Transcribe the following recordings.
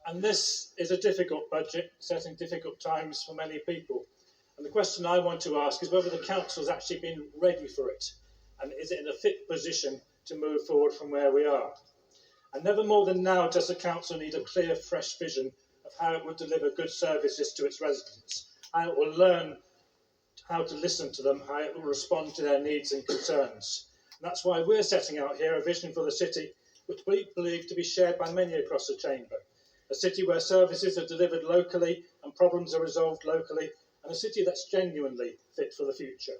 And this is a difficult budget, setting difficult times for many people. And the question I want to ask is whether the council has actually been ready for it, and is it in a fit position to move forward from where we are. And never more than now does the council need a clear, fresh vision of how it will deliver good services to its residents, how it will learn how to listen to them, how it will respond to their needs and concerns. And that's why we're setting out here a vision for the city which we believe to be shared by many across the chamber. A city where services are delivered locally and problems are resolved locally, and a city that's genuinely fit for the future.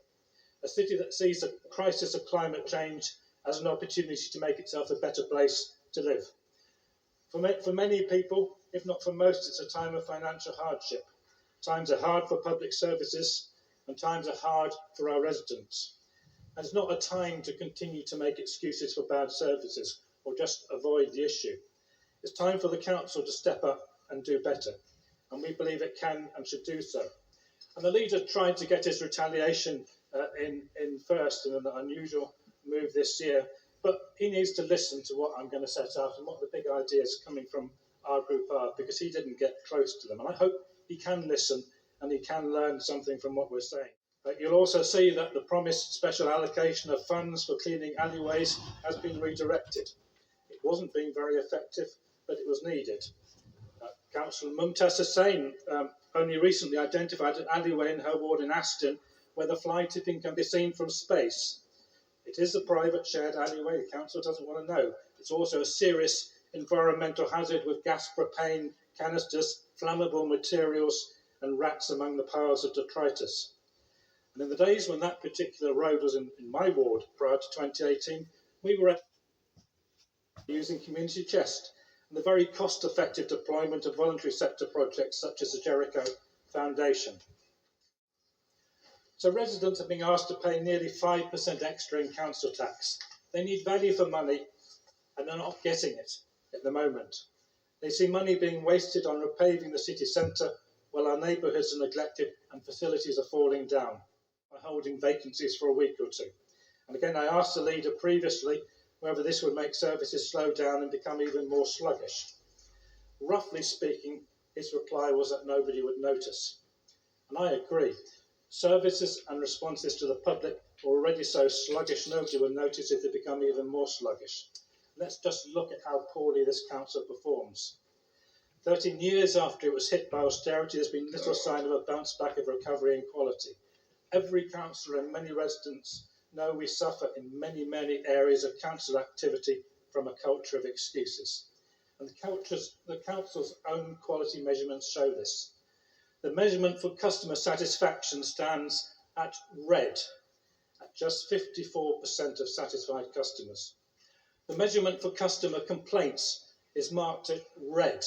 A city that sees the crisis of climate change as an opportunity to make itself a better place to live. For many people, if not for most, it's a time of financial hardship. Times are hard for public services and times are hard for our residents. And it's not a time to continue to make excuses for bad services or just avoid the issue. It's time for the council to step up and do better, and we believe it can and should do so. And the leader tried to get his retaliation in first in an unusual move this year, but he needs to listen to what I'm going to set out and what the big ideas coming from our group are, because he didn't get close to them. And I hope he can listen and he can learn something from what we're saying. You'll also see that the promised special allocation of funds for cleaning alleyways has been redirected. It wasn't being very effective, but it was needed. Councillor Mumtaz Hussain only recently identified an alleyway in her ward in Aston where the fly tipping can be seen from space. It is a private shared alleyway, the council doesn't want to know. It's also a serious environmental hazard with gas propane canisters, flammable materials and rats among the piles of detritus. And in the days when that particular road was in my ward prior to 2018, we were using community chest and the very cost-effective deployment of voluntary sector projects such as the Jericho Foundation. So residents are being asked to pay nearly 5% extra in council tax. They need value for money and they're not getting it at the moment. They see money being wasted on repaving the city centre while our neighbourhoods are neglected and facilities are falling down by holding vacancies for a week or two. And again, I asked the leader previously whether this would make services slow down and become even more sluggish. Roughly speaking, his reply was that nobody would notice. And I agree. Services and responses to the public are already so sluggish, nobody will notice if they become even more sluggish. Let's just look at how poorly this council performs. 13 years after it was hit by austerity, there's been little sign of a bounce back of recovery and quality. Every councillor and many residents know we suffer in many areas of council activity from a culture of excuses. And the council's own quality measurements show this. The measurement for customer satisfaction stands at red, at just 54% of satisfied customers. The measurement for customer complaints is marked at red.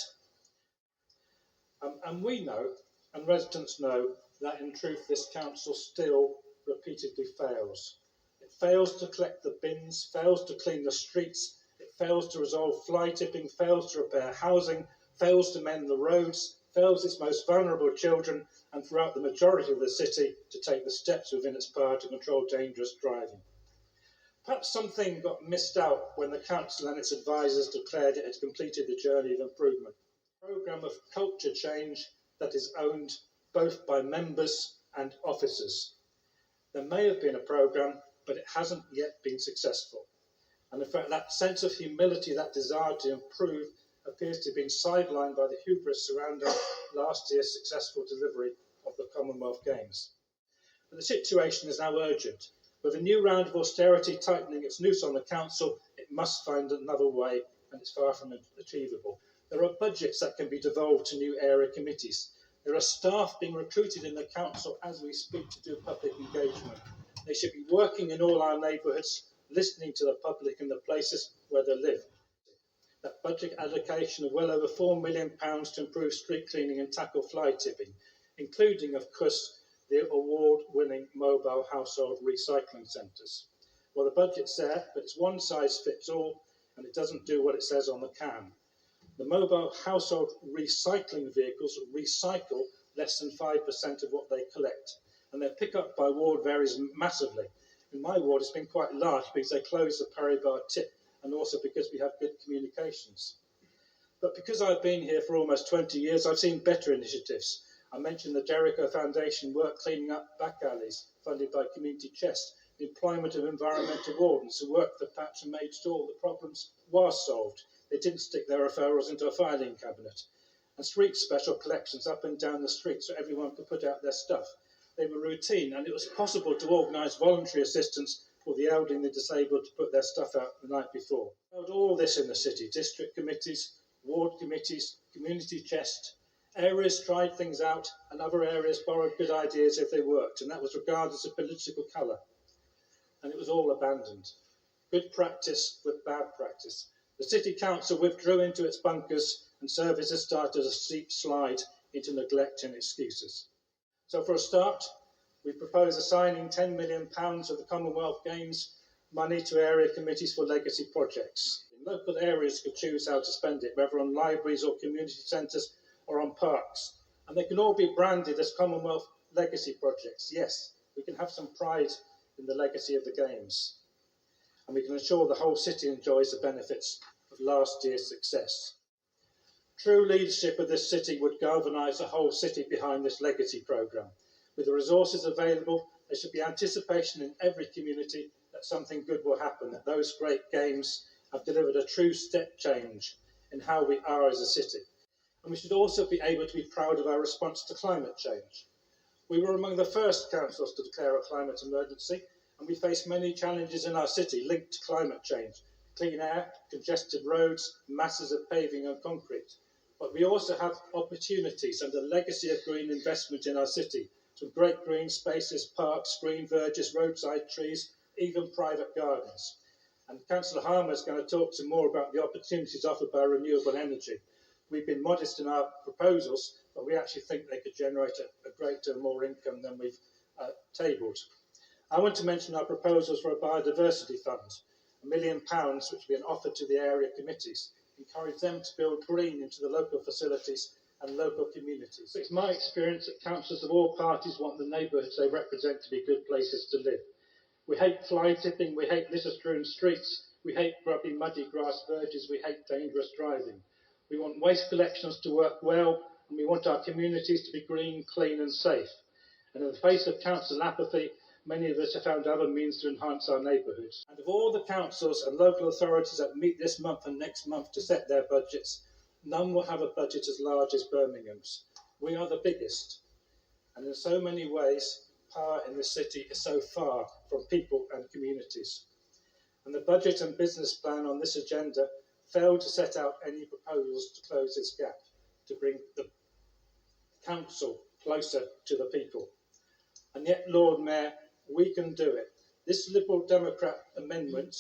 And we know, and residents know, that in truth this council still repeatedly fails. It fails to collect the bins, fails to clean the streets, it fails to resolve fly tipping, fails to repair housing, fails to mend the roads, fails its most vulnerable children and throughout the majority of the city to take the steps within its power to control dangerous driving. Perhaps something got missed out when the council and its advisers declared it had completed the journey of improvement. A programme of culture change that is owned both by members and officers. There may have been a programme, but it hasn't yet been successful. And in fact, that sense of humility, that desire to improve, appears to have been sidelined by the hubris surrounding last year's successful delivery of the Commonwealth Games. But the situation is now urgent. With a new round of austerity tightening its noose on the council, it must find another way, and it's far from achievable. There are budgets that can be devolved to new area committees. There are staff being recruited in the council as we speak to do public engagement. They should be working in all our neighbourhoods, listening to the public in the places where they live. That budget allocation of well over £4 million to improve street cleaning and tackle fly tipping, including, of course, the award-winning mobile household recycling centres. Well, the budget's there, but it's one size fits all, and it doesn't do what it says on the can. The mobile household recycling vehicles recycle less than 5% of what they collect, and their pickup by ward varies massively. In my ward, it's been quite large because they closed the Parry Bar tip and also because we have good communications. But because I've been here for almost 20 years, I've seen better initiatives. I mentioned the Jericho Foundation work cleaning up back alleys, funded by Community Chest, the employment of environmental wardens who worked the patch and made sure the problems were solved. They didn't stick their referrals into a filing cabinet. And street special collections up and down the street so everyone could put out their stuff. They were routine, and it was possible to organise voluntary assistance for the elderly and the disabled to put their stuff out the night before. We held all this in the city, district committees, ward committees, community chest. Areas tried things out and other areas borrowed good ideas if they worked, and that was regardless of political colour. And it was all abandoned. Good practice with bad practice. The City Council withdrew into its bunkers and services started a steep slide into neglect and excuses. So for a start, we propose assigning £10 million of the Commonwealth Games money to area committees for legacy projects. Local areas could choose how to spend it, whether on libraries or community centres or on parks. And they can all be branded as Commonwealth legacy projects. Yes, we can have some pride in the legacy of the Games. And we can ensure the whole city enjoys the benefits of last year's success. True leadership of this city would galvanise the whole city behind this legacy programme. With the resources available, there should be anticipation in every community that something good will happen, that those great games have delivered a true step change in how we are as a city. And we should also be able to be proud of our response to climate change. We were among the first councils to declare a climate emergency, and we face many challenges in our city linked to climate change. Clean air, congested roads, masses of paving and concrete. But we also have opportunities and a legacy of green investment in our city. Some great green spaces, parks, green verges, roadside trees, even private gardens. And Councillor Hunt is going to talk some more about the opportunities offered by renewable energy. We've been modest in our proposals, but we actually think they could generate a great deal more income than we've tabled. I want to mention our proposals for a biodiversity fund, £1 million, which will be an offer to the area committees. Encourage them to build green into the local facilities and local communities. It's my experience that councillors of all parties want the neighbourhoods they represent to be good places to live. We hate fly tipping, we hate litter-strewn streets, we hate grubby, muddy grass verges, we hate dangerous driving. We want waste collections to work well, and we want our communities to be green, clean and safe. And in the face of council apathy, many of us have found other means to enhance our neighbourhoods. And of all the councils and local authorities that meet this month and next month to set their budgets, none will have a budget as large as Birmingham's. We are the biggest. And in so many ways, power in the city is so far from people and communities. And the budget and business plan on this agenda failed to set out any proposals to close this gap, to bring the council closer to the people. And yet, Lord Mayor, we can do it. This Liberal Democrat amendment,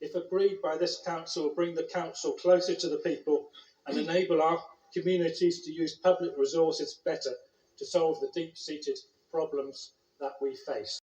if agreed by this council, will bring the council closer to the people and enable our communities to use public resources better to solve the deep-seated problems that we face.